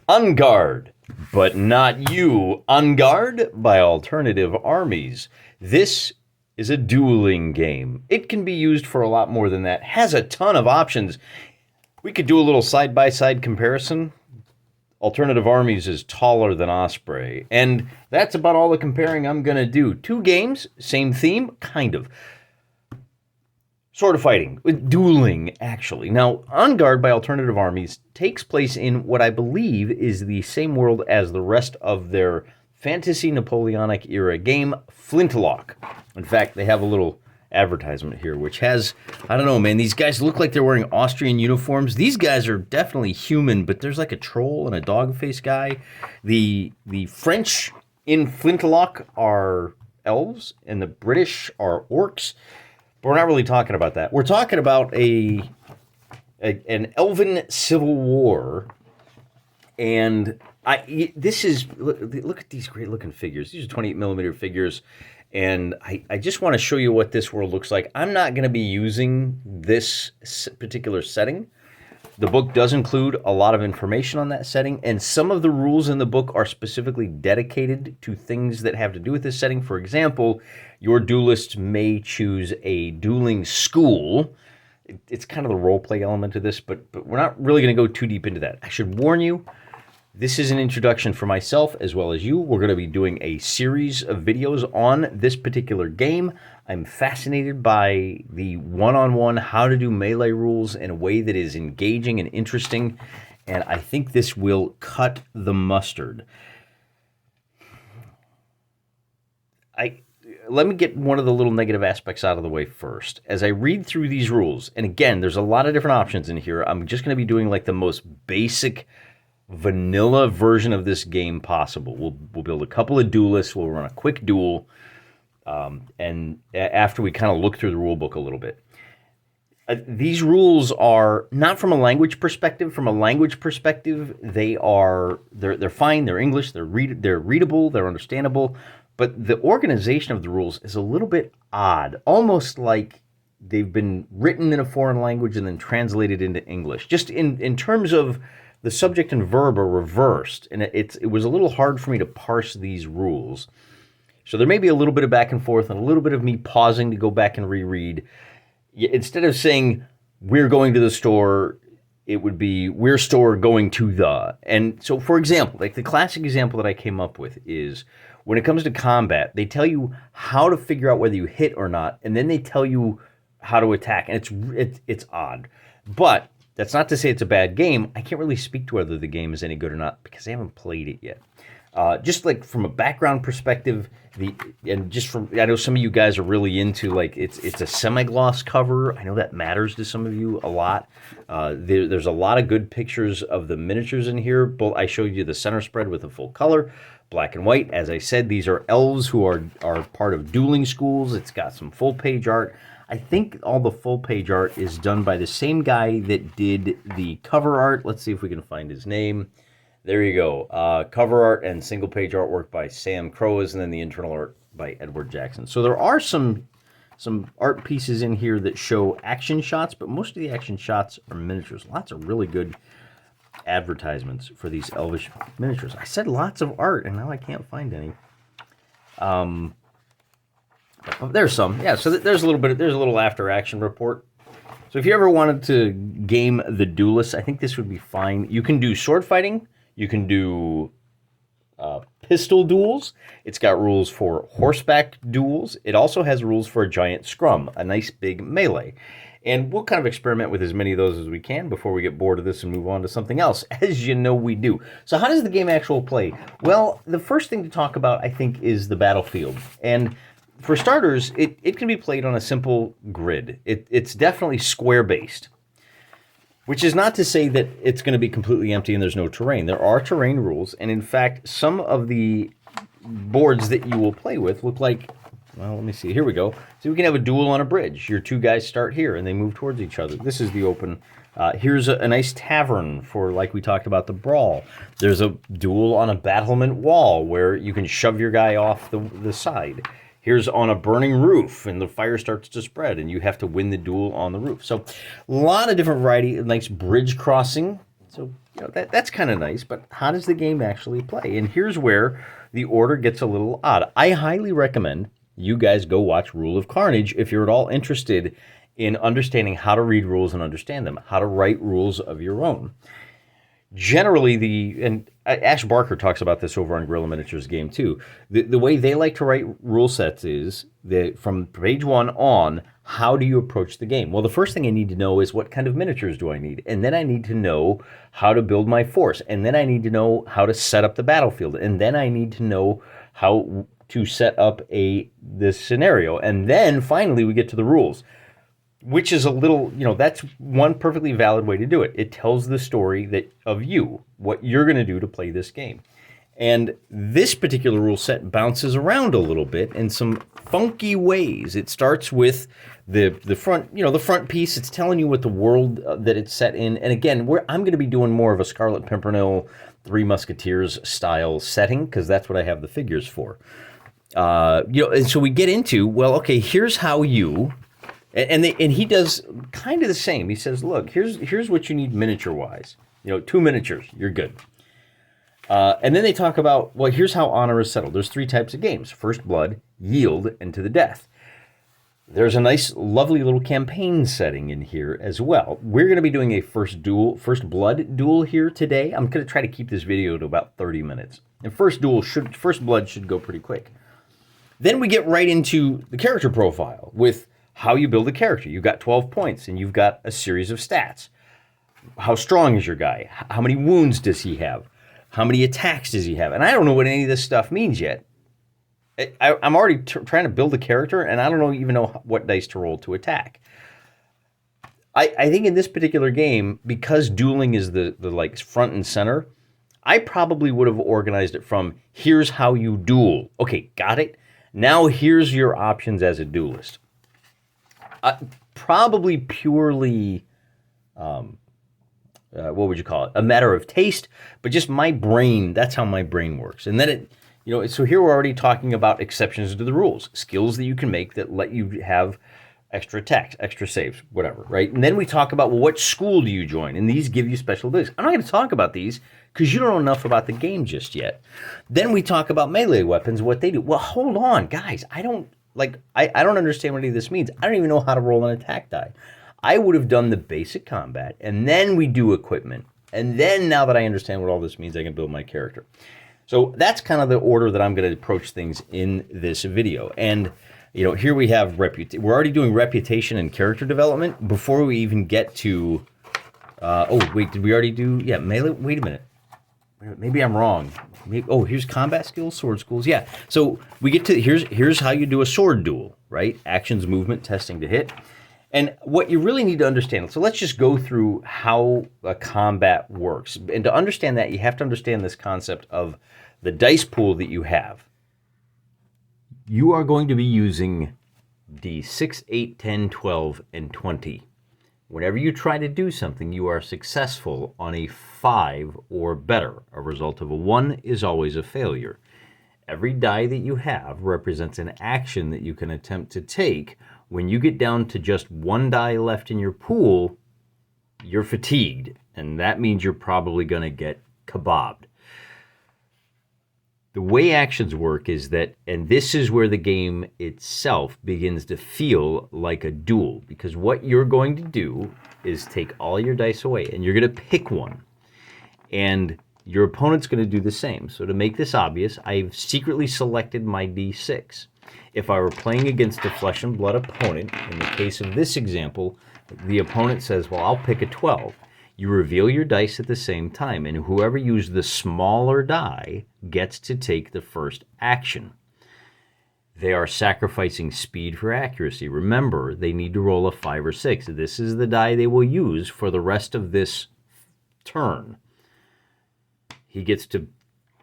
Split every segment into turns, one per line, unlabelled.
On Guard, but not you. On Guard by Alternative Armies. This is a dueling game. It can be used for a lot more than that. Has a ton of options. We could do a little side-by-side comparison. Alternative Armies is taller than Osprey. And that's about all the comparing I'm going to do. Two games, same theme, kind of. Sort of fighting, dueling, actually. Now, On Guard by Alternative Armies takes place in what I believe is the same world as the rest of their fantasy Napoleonic era game, Flintlock. In fact, they have a little advertisement here, which has, I don't know, man, these guys look like they're wearing Austrian uniforms. These guys are definitely human, but there's like a troll and a dog-faced guy. The French in Flintlock are elves, and the British are orcs. But we're not really talking about that. We're talking about an elven civil war, and look at these great looking figures. These are 28mm figures, and I just want to show you what this world looks like. I'm not going to be using this particular setting. The book does include a lot of information on that setting, and some of the rules in the book are specifically dedicated to things that have to do with this setting. For example, your duelist may choose a dueling school. It's kind of the role-play element to this, but we're not really going to go too deep into that. I should warn you, this is an introduction for myself as well as you. We're going to be doing a series of videos on this particular game. I'm fascinated by the one-on-one how to do melee rules in a way that is engaging and interesting, and I think this will cut the mustard. Let me get one of the little negative aspects out of the way first. As I read through these rules, and again, there's a lot of different options in here. I'm just going to be doing like the most basic vanilla version of this game possible. We'll build a couple of duelists. We'll run a quick duel. And after we kind of look through the rule book a little bit. These rules are not from a language perspective. From a language perspective, they're fine. They're English. They're readable. They're understandable. But the organization of the rules is a little bit odd, almost like they've been written in a foreign language and then translated into English. Just in terms of the subject and verb are reversed, and it was a little hard for me to parse these rules. So there may be a little bit of back and forth and a little bit of me pausing to go back and reread. Instead of saying, we're going to the store, it would be, we're store going to the. And so, for example, like the classic example that I came up with is, when it comes to combat, they tell you how to figure out whether you hit or not, and then they tell you how to attack, and it's odd. But that's not to say it's a bad game. I can't really speak to whether the game is any good or not because I haven't played it yet. Just like from a background perspective, I know some of you guys are really into like it's a semi-gloss cover. I know that matters to some of you a lot. There's a lot of good pictures of the miniatures in here. I showed you the center spread with the full color, black and white. As I said, these are elves who are part of dueling schools. It's got some full page art. I think all the full page art is done by the same guy that did the cover art. Let's see if we can find his name. There you go. Cover art and single page artwork by Sam Crows, and then the internal art by Edward Jackson. So there are some art pieces in here that show action shots, but most of the action shots are miniatures. Lots of really good advertisements for these elvish miniatures. I said lots of art, and now I can't find any. There's some. Yeah, so there's a little after action report. So if you ever wanted to game the duelist, I think this would be fine. You can do sword fighting. You can do pistol duels. It's got rules for horseback duels. It also has rules for a giant scrum, a nice big melee. And we'll kind of experiment with as many of those as we can before we get bored of this and move on to something else, as you know we do. So how does the game actually play? Well, the first thing to talk about, I think, is the battlefield. And for starters, it can be played on a simple grid. It's definitely square-based. Which is not to say that it's going to be completely empty and there's no terrain. There are terrain rules, and in fact, some of the boards that you will play with look like, well, let me see. Here we go. So we can have a duel on a bridge. Your two guys start here, and they move towards each other. This is the open. Here's a nice tavern for, like we talked about, the brawl. There's a duel on a battlement wall where you can shove your guy off the side. Here's on a burning roof, and the fire starts to spread, and you have to win the duel on the roof. So a lot of different variety, nice bridge crossing. So that's kind of nice, but how does the game actually play? And here's where the order gets a little odd. I highly recommend you guys go watch Rule of Carnage if you're at all interested in understanding how to read rules and understand them, how to write rules of your own. Generally, and Ash Barker talks about this over on Guerrilla Miniatures Game too. The way they like to write rule sets is that from page 1 on, how do you approach the game? Well, the first thing I need to know is what kind of miniatures do I need? And then I need to know how to build my force. And then I need to know how to set up the battlefield. And then I need to know how to set up this scenario. And then finally we get to the rules, which is a little, that's one perfectly valid way to do it. It tells the story of you, what you're going to do to play this game. And this particular rule set bounces around a little bit in some funky ways. It starts with the front, the front piece. It's telling you what the world that it's set in. And again, I'm going to be doing more of a Scarlet Pimpernel, Three Musketeers style setting because that's what I have the figures for. And so we get into, well, okay, here's how you. And he does kind of the same. He says, look, here's what you need miniature-wise. 2 miniatures, you're good. And then they talk about, well, here's how honor is settled. There's 3 types of games: First Blood, Yield, and To the Death. There's a nice, lovely little campaign setting in here as well. We're going to be doing a First Blood duel here today. I'm going to try to keep this video to about 30 minutes. And First Blood should go pretty quick. Then we get right into the character profile with how you build a character. You've got 12 points, and you've got a series of stats. How strong is your guy? How many wounds does he have? How many attacks does he have? And I don't know what any of this stuff means yet. I'm already trying to build a character, and I don't even know what dice to roll to attack. I think in this particular game, because dueling is the like front and center, I probably would have organized it from, here's how you duel. Okay, got it? Now here's your options as a duelist. Probably purely, what would you call it? A matter of taste, but just my brain, that's how my brain works. And then so here we're already talking about exceptions to the rules, skills that you can make that let you have extra attacks, extra saves, whatever, right? And then we talk about, well, what school do you join? And these give you special abilities. I'm not going to talk about these because you don't know enough about the game just yet. Then we talk about melee weapons, what they do. Well, hold on, guys. I don't understand what any of this means. I don't even know how to roll an attack die. I would have done the basic combat, and then we do equipment. And then now that I understand what all this means, I can build my character. So that's kind of the order that I'm going to approach things in this video. And, here we have reputation. We're already doing reputation and character development before we even get to, did we already do, melee? Wait a minute. Maybe I'm wrong. Here's combat skills, sword schools. Yeah. So we get to, here's how you do a sword duel, right? Actions, movement, testing to hit. And what you really need to understand, so let's just go through how a combat works. And to understand that, you have to understand this concept of the dice pool that you have. You are going to be using D6, 8, 10, 12, and 20. Whenever you try to do something, you are successful on a 5 or better. A result of a 1 is always a failure. Every die that you have represents an action that you can attempt to take. When you get down to just 1 die left in your pool, you're fatigued, and that means you're probably going to get kebabbed. The way actions work is that, and this is where the game itself begins to feel like a duel, because what you're going to do is take all your dice away, and you're going to pick one, and your opponent's going to do the same. So to make this obvious, I've secretly selected my D6. If I were playing against a flesh and blood opponent, in the case of this example, the opponent says, well, I'll pick a 12. You reveal your dice at the same time, and whoever used the smaller die gets to take the first action. They are sacrificing speed for accuracy. Remember, they need to roll a 5 or 6. This is the die they will use for the rest of this turn. He gets to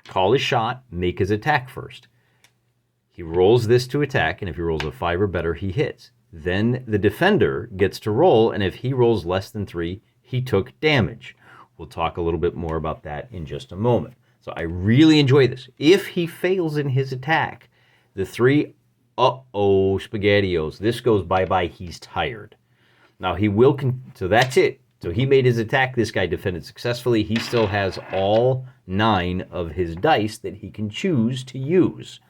call his shot, make his attack first. He rolls this to attack, and if he rolls a 5 or better, he hits. Then the defender gets to roll, and if he rolls less than 3, he took damage. We'll talk a little bit more about that in just a moment. So I really enjoy this. If he fails in his attack, the 3, SpaghettiOs. This goes bye-bye, he's tired. Now he will, so that's it. So he made his attack. This guy defended successfully. He still has all 9 of his dice that he can choose to use.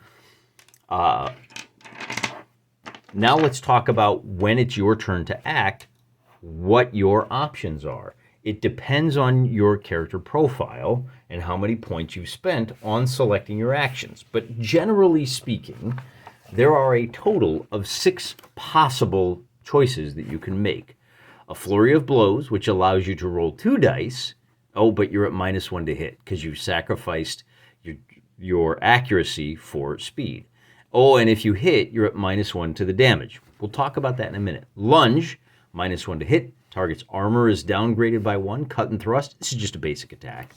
Now let's talk about when it's your turn to act, what your options are. It depends on your character profile and how many points you've spent on selecting your actions. But generally speaking, there are a total of 6 possible choices that you can make. A flurry of blows, which allows you to roll 2 dice. Oh, but you're at -1 to hit because you sacrificed your accuracy for speed. Oh, and if you hit, you're at -1 to the damage. We'll talk about that in a minute. Lunge, -1 to hit. Target's armor is downgraded by 1. Cut and thrust, this is just a basic attack.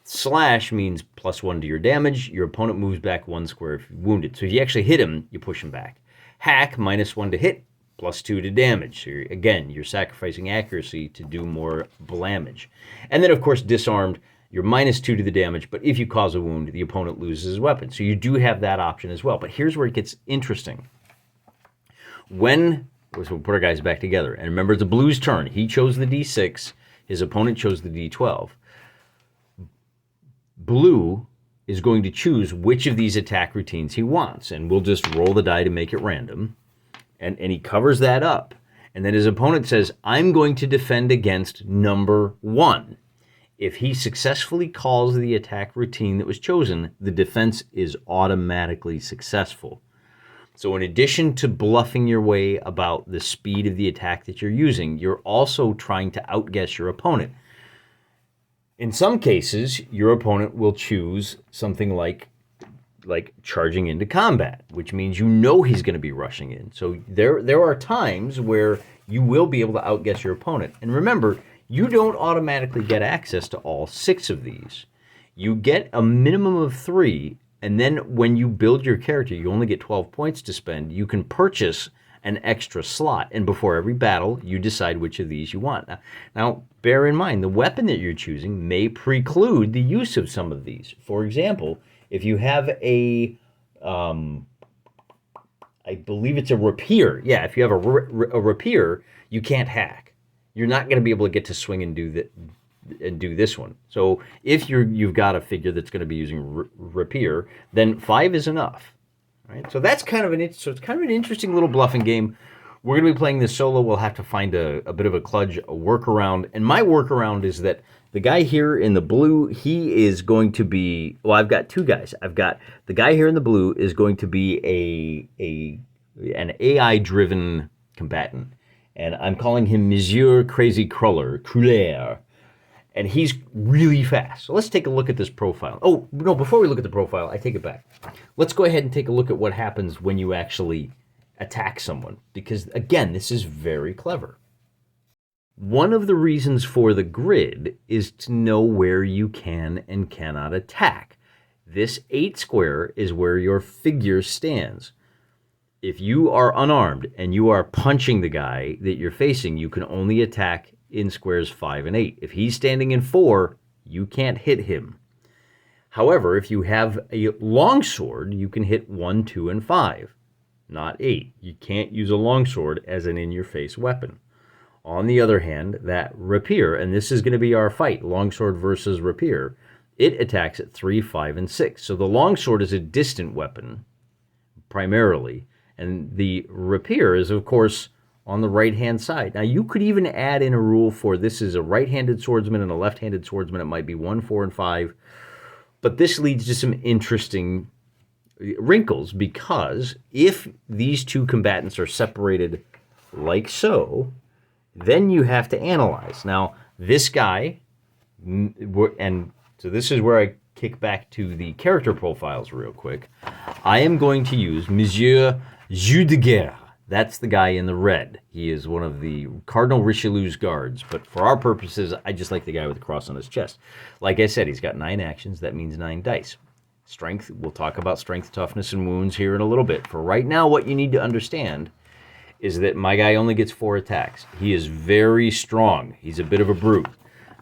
Slash means +1 to your damage. Your opponent moves back 1 square if wounded. So if you actually hit him, you push him back. Hack, -1 to hit. +2 to damage. So again, you're sacrificing accuracy to do more blamage. And then, of course, disarmed, you're -2 to the damage, but if you cause a wound, the opponent loses his weapon. So you do have that option as well. But here's where it gets interesting. So we'll put our guys back together. And remember, it's the Blue's turn. He chose the D6. His opponent chose the D12. Blue is going to choose which of these attack routines he wants. And we'll just roll the die to make it random. And he covers that up. And then his opponent says, I'm going to defend against number 1. If he successfully calls the attack routine that was chosen, the defense is automatically successful. So in addition to bluffing your way about the speed of the attack that you're using, you're also trying to outguess your opponent. In some cases, your opponent will choose something like charging into combat, which means you know he's going to be rushing in. So there are times where you will be able to outguess your opponent. And remember, you don't automatically get access to all 6 of these. You get a minimum of 3, and then when you build your character, you only get 12 points to spend. You can purchase an extra slot, and before every battle, you decide which of these you want. Now, bear in mind, the weapon that you're choosing may preclude the use of some of these. For example, if you have I believe it's a rapier. Yeah, if you have a rapier, you can't hack. You're not going to be able to get to swing and do this one. So if you've got a figure that's going to be using rapier, then 5 is enough. Right? So it's kind of an interesting little bluffing game. We're going to be playing this solo. We'll have to find a bit of a kludge, a workaround. And my workaround is that the guy here in the blue, he is going to be, well, I've got 2 guys. I've got the guy here in the blue is going to be an AI-driven combatant. And I'm calling him Monsieur Crazy Cruller. And he's really fast. So let's take a look at this profile. Oh, no, before we look at the profile, I take it back. Let's go ahead and take a look at what happens when you actually attack someone. Because, again, this is very clever. One of the reasons for the grid is to know where you can and cannot attack. This 8 square is where your figure stands. If you are unarmed and you are punching the guy that you're facing, you can only attack in squares 5 and 8. If he's standing in 4, you can't hit him. However, if you have a longsword, you can hit 1, 2, and 5, not 8. You can't use a longsword as an in-your-face weapon. On the other hand, that rapier, and this is going to be our fight, longsword versus rapier, it attacks at 3, 5, and 6. So the longsword is a distant weapon, primarily, and the rapier is, of course, on the right-hand side. Now, you could even add in a rule for this is a right-handed swordsman and a left-handed swordsman. It might be 1, 4, and 5. But this leads to some interesting wrinkles, because if these 2 combatants are separated like so, then you have to analyze. Now, this guy, and so this is where I kick back to the character profiles real quick. I am going to use Monsieur Jeu de Guerre. That's the guy in the red. He is one of the Cardinal Richelieu's guards, but for our purposes, I just like the guy with the cross on his chest. Like I said, he's got 9 actions. That means 9 dice. Strength, we'll talk about strength, toughness, and wounds here in a little bit. For right now, what you need to understand is that my guy only gets 4 attacks. He is very strong. He's a bit of a brute.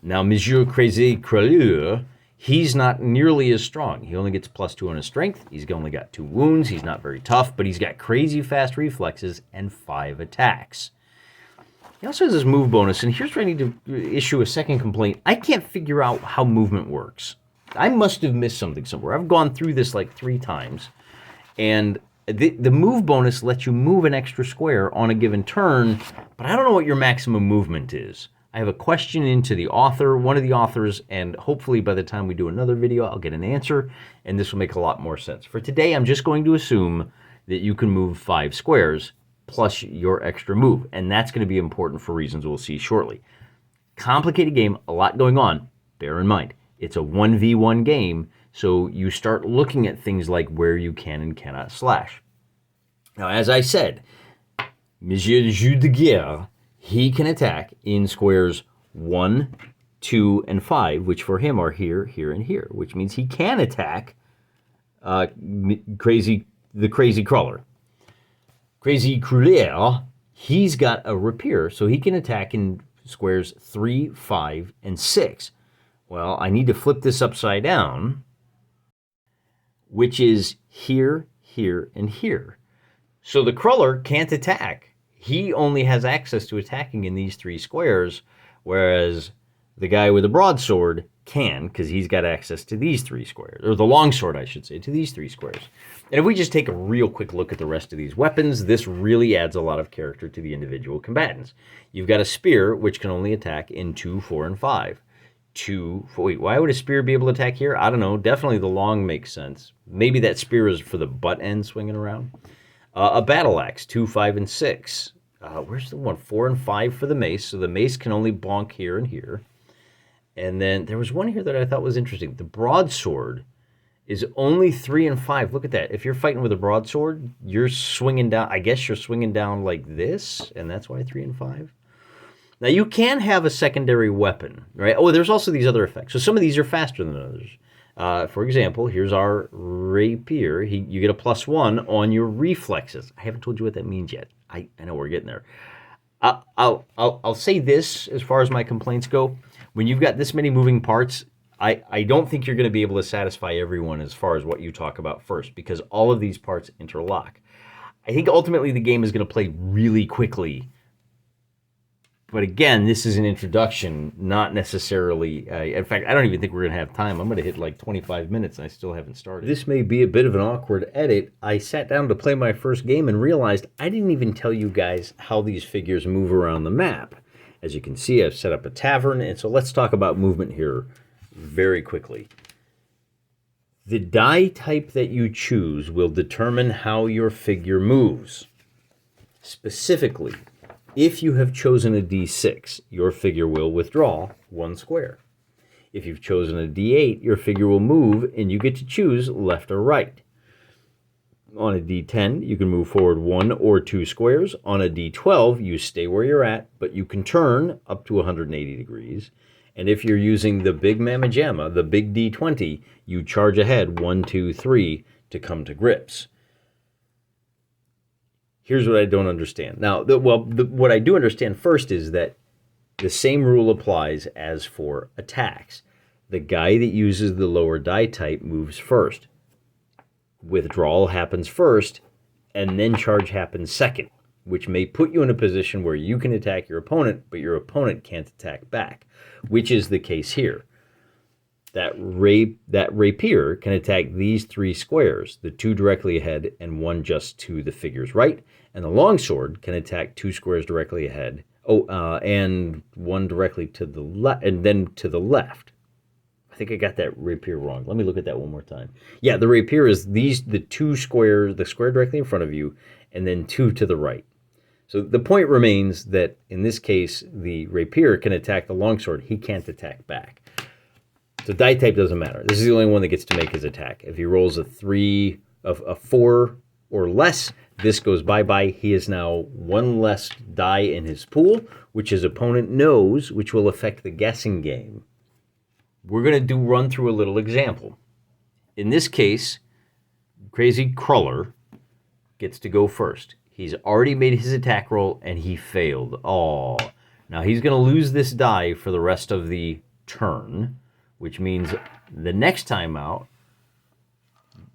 Now, Monsieur Crazy Cruller, he's not nearly as strong. He only gets +2 on his strength. He's only got 2 wounds. He's not very tough, but he's got crazy fast reflexes and 5 attacks. He also has this move bonus, and here's where I need to issue a second complaint. I can't figure out how movement works. I must have missed something somewhere. I've gone through this like 3 times, and the move bonus lets you move an extra square on a given turn, but I don't know what your maximum movement is. I have a question into the author, one of the authors, and hopefully by the time we do another video, I'll get an answer, and this will make a lot more sense. For today, I'm just going to assume that you can move 5 squares plus your extra move, and that's going to be important for reasons we'll see shortly. Complicated game, a lot going on. Bear in mind, it's a 1v1 game, so you start looking at things like where you can and cannot slash. Now, as I said, Monsieur de Jeu de Guerre, he can attack in squares 1, 2, and 5, which for him are here, here, and here, which means he can attack the crazy crawler. Crazy Cruller, he's got a rapier, so he can attack in squares 3, 5, and 6. Well, I need to flip this upside down, which is here, here, and here. So the crawler can't attack. He only has access to attacking in these 3 squares, whereas the guy with the broadsword can, because he's got access to these 3 squares, or the longsword, I should say, to these 3 squares. And if we just take a real quick look at the rest of these weapons, this really adds a lot of character to the individual combatants. You've got a spear, which can only attack in 2, 4, and 5. 2, 4, wait, why would a spear be able to attack here? I don't know. Definitely the long makes sense. Maybe that spear is for the butt end swinging around. A battle axe, 2, 5, and 6. Where's the one? 4 and 5 for the mace. So the mace can only bonk here and here. And then there was one here that I thought was interesting. The broadsword is only 3 and 5. Look at that. If you're fighting with a broadsword, you're swinging down. I guess you're swinging down like this, and that's why 3 and 5. Now, you can have a secondary weapon, right? Oh, there's also these other effects. So some of these are faster than others. For example, here's our rapier. You get a +1 on your reflexes. I haven't told you what that means yet. I know we're getting there. I'll say this as far as my complaints go. When you've got this many moving parts, I don't think you're going to be able to satisfy everyone as far as what you talk about first, because all of these parts interlock. I think ultimately the game is going to play really quickly. But again, this is an introduction, not necessarily... in fact, I don't even think we're going to have time. I'm going to hit like 25 minutes and I still haven't started. This may be a bit of an awkward edit. I sat down to play my first game and realized I didn't even tell you guys how these figures move around the map. As you can see, I've set up a tavern, and so let's talk about movement here very quickly. The die type that you choose will determine how your figure moves. Specifically, if you have chosen a D6, your figure will withdraw 1 square. If you've chosen a D8, your figure will move, and you get to choose left or right. On a D10, you can move forward 1 or 2 squares. On a D12, you stay where you're at, but you can turn up to 180 degrees. And if you're using the big Mamma Jamma, the big D20, you charge ahead 1, 2, 3 to come to grips. Here's what I don't understand. Now, what I do understand first is that the same rule applies as for attacks. The guy that uses the lower die type moves first. Withdrawal happens first, and then charge happens second, which may put you in a position where you can attack your opponent, but your opponent can't attack back, which is the case here. That rapier can attack these 3 squares, the 2 directly ahead and 1 just to the figure's right, and the longsword can attack 2 squares directly ahead, and 1 directly to the left, and then to the left. I think I got that rapier wrong. Let me look at that one more time. Yeah, the rapier is the 2 squares, the square directly in front of you, and then 2 to the right. So the point remains that in this case, the rapier can attack the longsword. He can't attack back. So die type doesn't matter. This is the only one that gets to make his attack. If he rolls a 4 or less, this goes bye-bye. He is now 1 less die in his pool, which his opponent knows, which will affect the guessing game. We're going to run through a little example. In this case, Crazy Crawler gets to go first. He's already made his attack roll, and he failed. Oh, now he's going to lose this die for the rest of the turn, which means the next time out,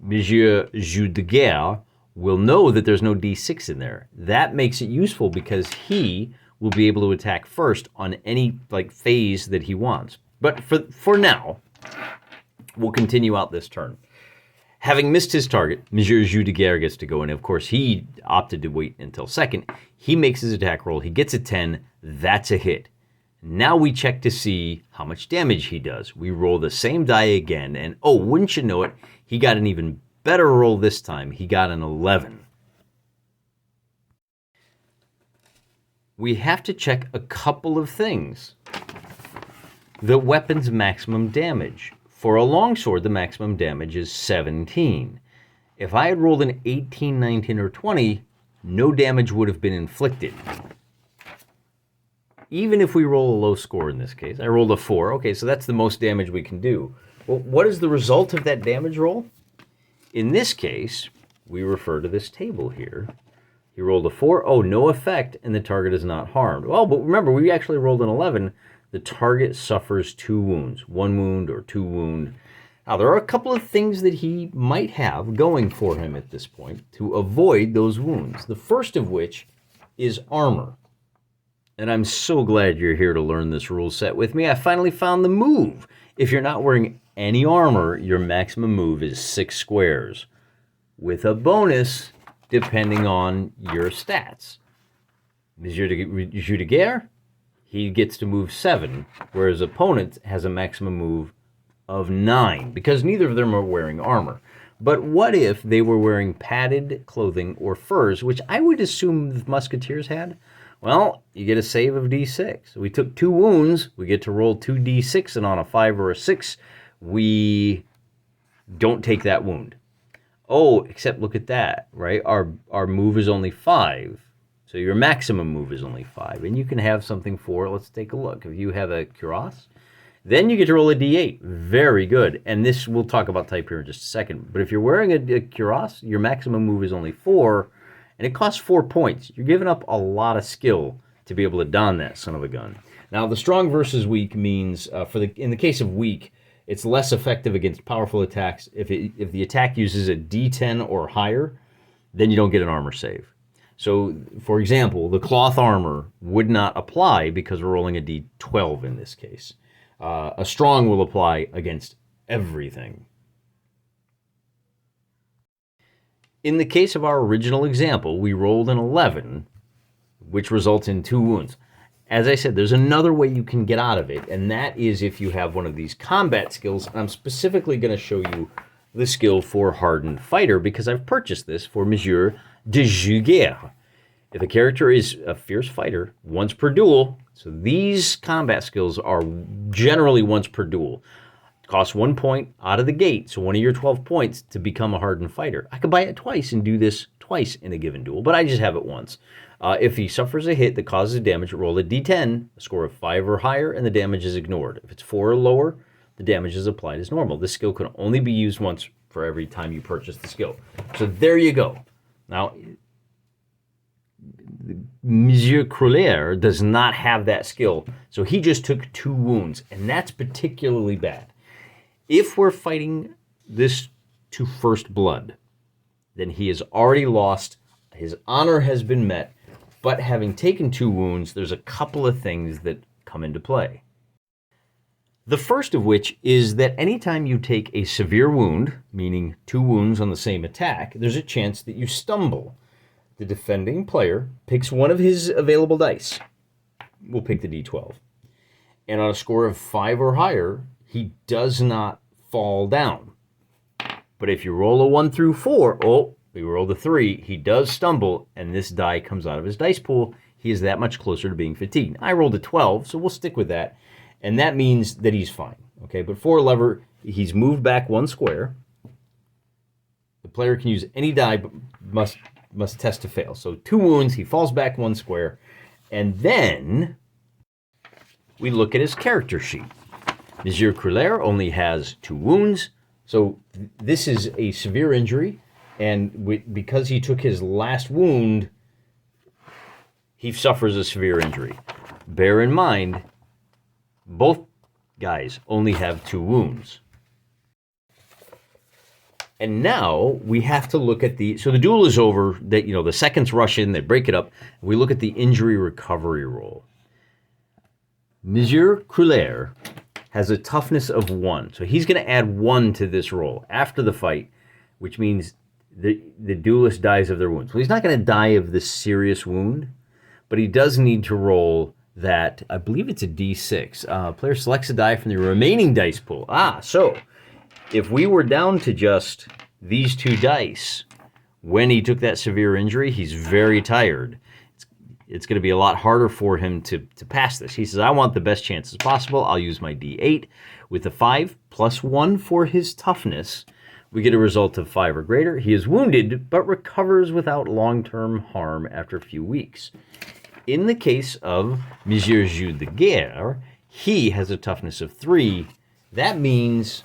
Monsieur Jeu de Guerre will know that there's no D6 in there. That makes it useful because he will be able to attack first on any like phase that he wants. But for now, we'll continue out this turn. Having missed his target, Monsieur Jeu de Guerre gets to go in. Of course, he opted to wait until second. He makes his attack roll. He gets a 10. That's a hit. Now we check to see how much damage he does. We roll the same die again, and oh, wouldn't you know it, he got an even better roll this time. He got an 11. We have to check a couple of things. The weapon's maximum damage. For a longsword, the maximum damage is 17. If I had rolled an 18, 19, or 20, no damage would have been inflicted. Even if we roll a low score in this case, I rolled a 4. Okay, so that's the most damage we can do. Well, what is the result of that damage roll? In this case, we refer to this table here. He rolled a 4. Oh, no effect, and the target is not harmed. Well, but remember, we actually rolled an 11. The target suffers 2 wounds, 1 wound or 2 wound. Now, there are a couple of things that he might have going for him at this point to avoid those wounds. The first of which is armor. And I'm so glad you're here to learn this rule set with me. I finally found the move. If you're not wearing any armor, your maximum move is 6 squares, with a bonus depending on your stats. Monsieur Jeu de Guerre, he gets to move 7, whereas opponent has a maximum move of 9, because neither of them are wearing armor. But what if they were wearing padded clothing or furs, which I would assume the musketeers had? Well, you get a save of d6. We took 2 wounds. We get to roll 2 d6, and on a 5 or a 6, we don't take that wound. Oh, except look at that, right? Our move is only 5. So your maximum move is only 5. And you can have something for, let's take a look. If you have a cuirass, then you get to roll a d8. Very good. And this, we'll talk about type here in just a second. But if you're wearing a cuirass, your maximum move is only 4, and it costs 4 points. You're giving up a lot of skill to be able to don that son of a gun. Now, the strong versus weak means, in the case of weak, it's less effective against powerful attacks. If the attack uses a d10 or higher, then you don't get an armor save. So, for example, the cloth armor would not apply because we're rolling a d12 in this case. A strong will apply against everything. In the case of our original example, we rolled an 11, which results in 2 wounds. As I said, there's another way you can get out of it, and that is if you have one of these combat skills. I'm specifically going to show you the skill for Harden Fighter because I've purchased this for Monsieur de Guerre. If a character is a fierce fighter, once per duel, so these combat skills are generally once per duel. It costs 1 point out of the gate, so one of your 12 points to become a Hardened Fighter. I could buy it twice and do this twice in a given duel, but I just have it once. If he suffers a hit that causes damage, roll a d10, a score of 5 or higher, and the damage is ignored. If it's 4 or lower, the damage is applied as normal. This skill can only be used once for every time you purchase the skill. So there you go. Now, Monsieur Cruller does not have that skill, so he just took 2 wounds, and that's particularly bad. If we're fighting this to first blood, then he has already lost. His honor has been met, but having taken 2 wounds, there's a couple of things that come into play. The first of which is that anytime you take a severe wound, meaning 2 wounds on the same attack, there's a chance that you stumble. The defending player picks one of his available dice. We'll pick the d12. And on a score of 5 or higher, he does not fall down. But if you roll a 1 through 4, we rolled a 3, he does stumble, and this die comes out of his dice pool. He is that much closer to being fatigued. I rolled a 12, so we'll stick with that. And that means that he's fine. Okay, but for a lever, he's moved back 1 square. The player can use any die, but must test to fail. So 2 wounds, he falls back 1 square, and then we look at his character sheet. Monsieur Cruller only has 2 wounds, so this is a severe injury, and because he took his last wound, he suffers a severe injury. Bear in mind, both guys only have 2 wounds. And now we have to look at so the duel is over. That the seconds rush in, they break it up. We look at the injury recovery roll. Monsieur Cruller has a toughness of 1, so he's going to add 1 to this roll after the fight, which means the duelist dies of their wounds. Well, he's not going to die of this serious wound, but he does need to roll that. I believe it's a D6. Player selects a die from the remaining dice pool. So if we were down to just these 2 dice, when he took that severe injury, he's very tired. It's going to be a lot harder for him to pass this. He says, I want the best chances possible. I'll use my D8. With a 5 plus 1 for his toughness, we get a result of 5 or greater. He is wounded, but recovers without long-term harm after a few weeks. In the case of Monsieur Jules de Guerre, he has a toughness of 3. That means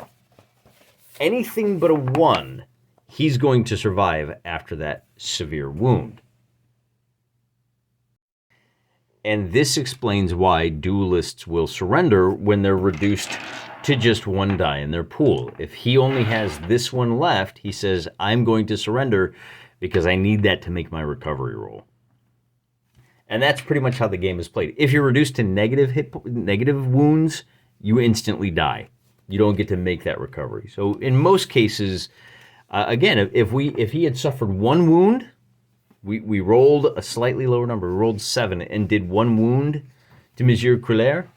anything but a 1, he's going to survive after that severe wound. And this explains why duelists will surrender when they're reduced to just 1 die in their pool. If he only has this one left, he says, I'm going to surrender because I need that to make my recovery roll. And that's pretty much how the game is played. If you're reduced to negative wounds, you instantly die. You don't get to make that recovery. So in most cases, again, if he had suffered 1 wound, we rolled a slightly lower number. We rolled 7 and did 1 wound to Monsieur Cruller.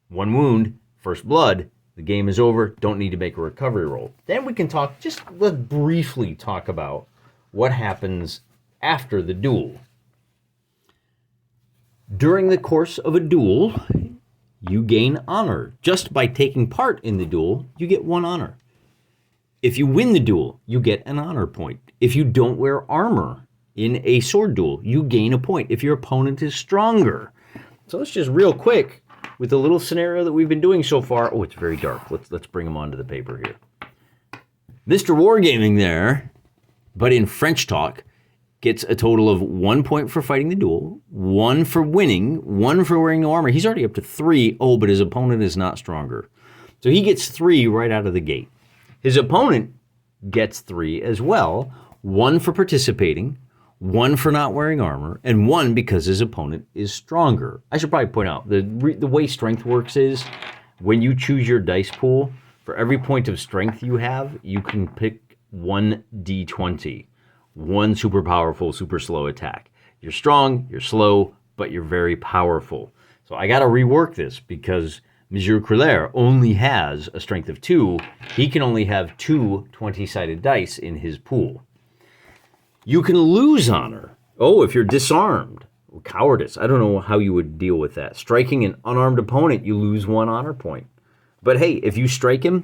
1 wound, first blood. The game is over. Don't need to make a recovery roll. Then we can let's briefly talk about what happens after the duel. During the course of a duel, you gain honor. Just by taking part in the duel, you get 1 honor. If you win the duel, you get an honor point. If you don't wear armor in a sword duel, you gain a point if your opponent is stronger. So let's just real quick, with the little scenario that we've been doing so far. Oh, it's very dark. Let's bring him onto the paper here. Mr. Wargaming there, but in French talk, gets a total of 1 point for fighting the duel, 1 for winning, 1 for wearing no armor. He's already up to 3. Oh, but his opponent is not stronger. So he gets 3 right out of the gate. His opponent gets 3 as well, 1 for participating, 1 for not wearing armor, and 1 because his opponent is stronger. I should probably point out, the way strength works is when you choose your dice pool, for every point of strength you have, you can pick 1 D20. 1 super powerful, super slow attack. You're strong, you're slow, but you're very powerful. So I got to rework this because Monsieur Cruller only has a strength of 2. He can only have 2 20-sided dice in his pool. You can lose honor. Oh, if you're disarmed. Cowardice. I don't know how you would deal with that. Striking an unarmed opponent, you lose 1 honor point. But hey, if you strike him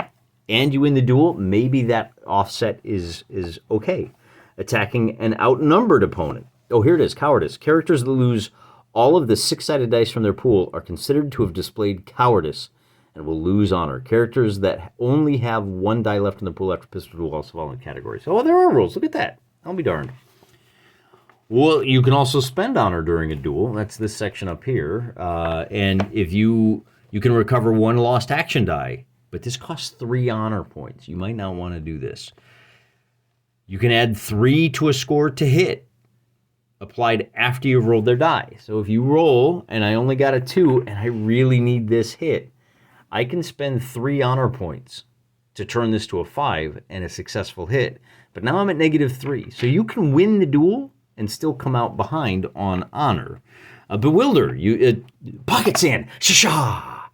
and you win the duel, maybe that offset is okay. Attacking an outnumbered opponent. Oh, here it is, cowardice. Characters that lose all of the 6-sided dice from their pool are considered to have displayed cowardice and will lose honor. Characters that only have 1 die left in the pool after pistol duel also fall in categories. Oh, there are rules. Look at that. I'll be darned. Well, you can also spend honor during a duel. That's this section up here. And if you can recover 1 lost action die, but this costs 3 honor points. You might not want to do this. You can add 3 to a score to hit, applied after you've rolled their die. So if you roll, and I only got a 2, and I really need this hit, I can spend 3 honor points to turn this to a 5 and a successful hit. But now I'm at -3. So you can win the duel and still come out behind on honor. Bewilder, pocket sand, sha-sha.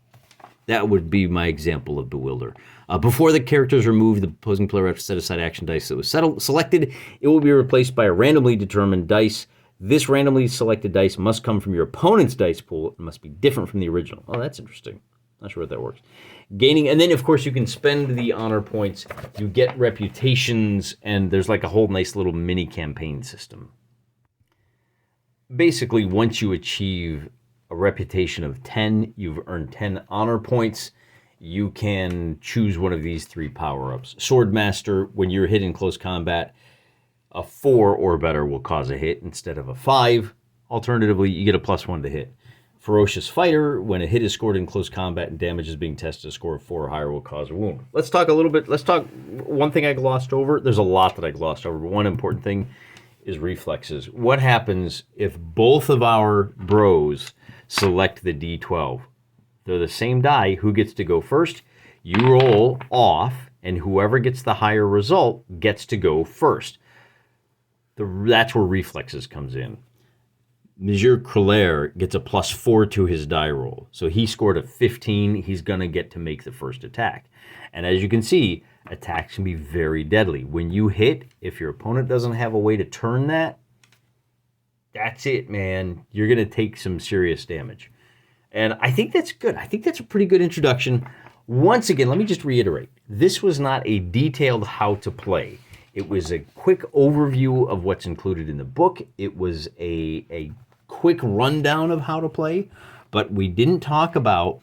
That would be my example of bewilder. Before the character is removed, the opposing player has to set aside action dice that was selected. It will be replaced by a randomly determined dice. This randomly selected dice must come from your opponent's dice pool. It must be different from the original. Oh, that's interesting. Not sure what that works. Gaining, and then of course you can spend the honor points. You get reputations, and there's like a whole nice little mini campaign system. Basically, once you achieve a reputation of 10, you've earned 10 honor points. You can choose one of these 3 power-ups. Swordmaster, when you're hit in close combat, a 4 or better will cause a hit instead of a 5. Alternatively, you get a +1 to hit. Ferocious Fighter. When a hit is scored in close combat and damage is being tested, a score of 4 or higher will cause a wound. Let's talk a little bit. Let's talk one thing I glossed over. There's a lot that I glossed over, but one important thing is reflexes. What happens if both of our bros select the D12? They're the same die. Who gets to go first? You roll off, and whoever gets the higher result gets to go first. That's where reflexes comes in. Monsieur Cruller gets a +4 to his die roll. So he scored a 15. He's going to get to make the first attack. And as you can see, attacks can be very deadly. When you hit, if your opponent doesn't have a way to turn that, that's it, man. You're going to take some serious damage. And I think that's good. I think that's a pretty good introduction. Once again, let me just reiterate. This was not a detailed how to play. It was a quick overview of what's included in the book. It was a quick rundown of how to play, but we didn't talk about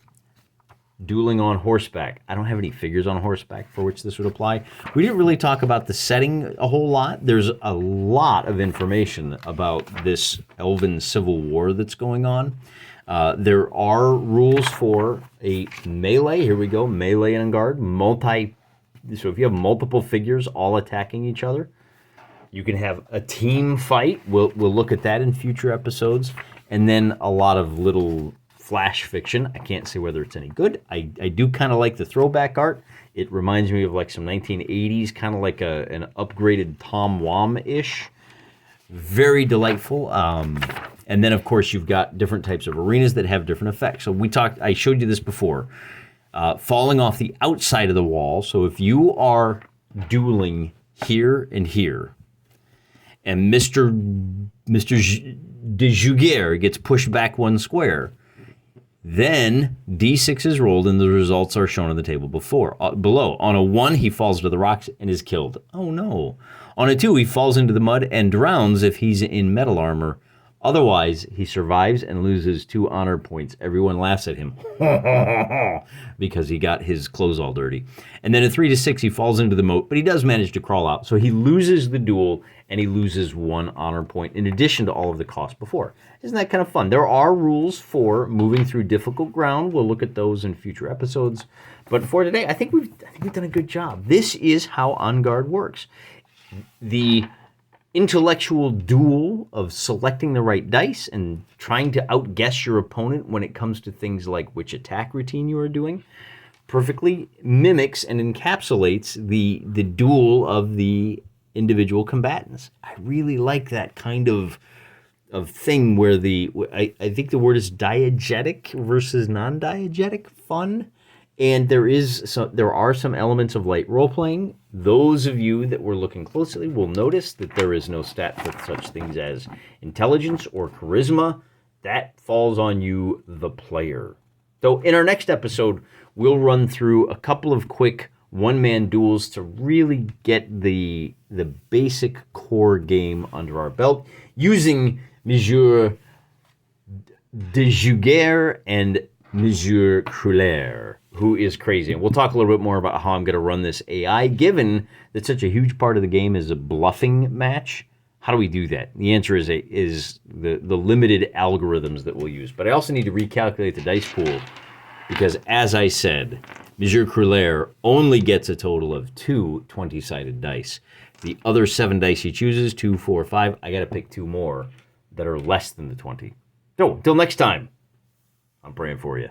dueling on horseback. I don't have any figures on horseback for which this would apply. We didn't really talk about the setting a whole lot. There's a lot of information about this elven civil war that's going on. There are rules for a melee. Here we go, melee and guard. So if you have multiple figures all attacking each other, you can have a team fight. We'll look at that in future episodes. And then a lot of little flash fiction. I can't say whether it's any good. I do kind of like the throwback art. It reminds me of like some 1980s, kind of like an upgraded Tom Wham-ish. Very delightful. And then, of course, you've got different types of arenas that have different effects. So I showed you this before. Falling off the outside of the wall. So if you are dueling here and here, and Mr. de Juguer gets pushed back 1 square, then D6 is rolled and the results are shown on the table below. On a 1, he falls to the rocks and is killed. Oh no. On a 2, he falls into the mud and drowns if he's in metal armor. Otherwise, he survives and loses 2 honor points. Everyone laughs at him because he got his clothes all dirty. And then at 3 to 6, he falls into the moat, but he does manage to crawl out. So he loses the duel and he loses 1 honor point in addition to all of the costs before. Isn't that kind of fun? There are rules for moving through difficult ground. We'll look at those in future episodes. But for today, I think we've done a good job. This is how On Guard works. The intellectual duel of selecting the right dice and trying to outguess your opponent when it comes to things like which attack routine you are doing perfectly mimics and encapsulates the duel of the individual combatants. I really like that kind of thing where I think the word is diegetic versus non-diegetic fun. And there are some elements of light role-playing. Those of you that were looking closely will notice that there is no stat for such things as intelligence or charisma. That falls on you, the player. So in our next episode, we'll run through a couple of quick one-man duels to really get the basic core game under our belt using Monsieur de Juguer and Monsieur Cruller, who is crazy. And we'll talk a little bit more about how I'm going to run this AI, given that such a huge part of the game is a bluffing match. How do we do that? The answer is the limited algorithms that we'll use. But I also need to recalculate the dice pool because, as I said, Monsieur Cruller only gets a total of 2 20-sided dice. The other 7 dice he chooses, 2, 4, 5, I got to pick 2 more that are less than the 20. So, until next time, I'm praying for you.